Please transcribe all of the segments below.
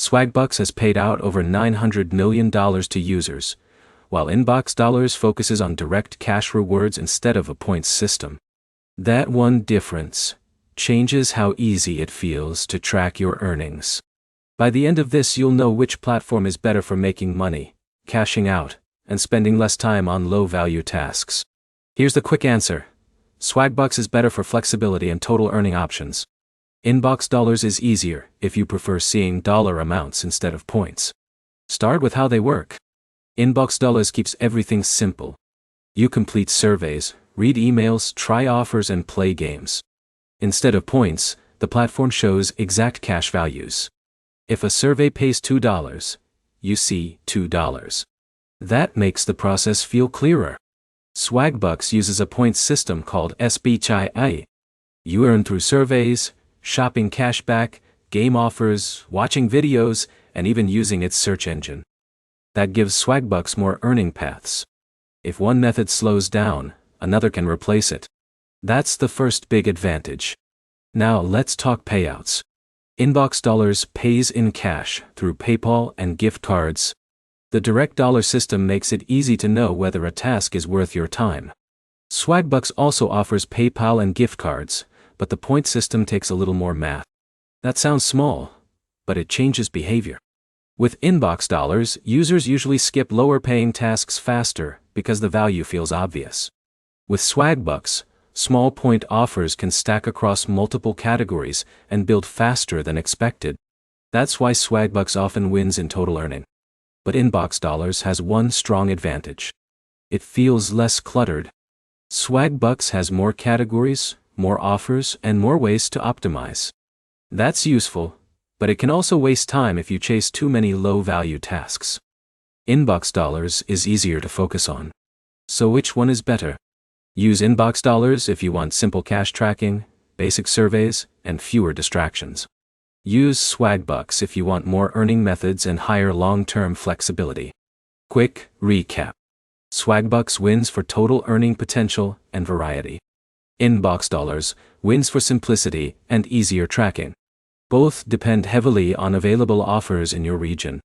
Swagbucks has paid out over $900 million to users, while InboxDollars focuses on direct cash rewards instead of a points system. That one difference changes how easy it feels to track your earnings. By the end of this, you'll know which platform is better for making money, cashing out, and spending less time on low-value tasks. Here's the quick answer. Swagbucks is better for flexibility and total earning options. InboxDollars is easier if you prefer seeing dollar amounts instead of points. Start with how they work. InboxDollars keeps everything simple. You complete surveys, read emails, try offers, and play games. Instead of points, the platform shows exact cash values. If a survey pays $2, you see $2. That makes the process feel clearer. Swagbucks uses a points system called SBCI. You earn through surveys, shopping cashback, game offers, watching videos, and even using its search engine. That gives Swagbucks more earning paths. If one method slows down, another can replace it. That's the first big advantage. Now let's talk payouts. InboxDollars pays in cash through PayPal and gift cards. The direct dollar system makes it easy to know whether a task is worth your time. Swagbucks also offers PayPal and gift cards, but the point system takes a little more math. That sounds small, but it changes behavior. With InboxDollars, users usually skip lower-paying tasks faster because the value feels obvious. With Swagbucks, small point offers can stack across multiple categories and build faster than expected. That's why Swagbucks often wins in total earning. But InboxDollars has one strong advantage. It feels less cluttered. Swagbucks has more categories, more offers, and more ways to optimize. That's useful, but it can also waste time if you chase too many low-value tasks. InboxDollars is easier to focus on. So which one is better? Use InboxDollars if you want simple cash tracking, basic surveys, and fewer distractions. Use Swagbucks if you want more earning methods and higher long-term flexibility. Quick recap. Swagbucks wins for total earning potential and variety. InboxDollars wins for simplicity and easier tracking. Both depend heavily on available offers in your region.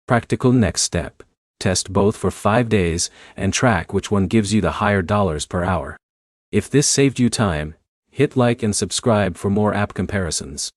Practical next step. Test both for 5 days and track which one gives you the higher dollars per hour. If this saved you time, hit like and subscribe for more app comparisons.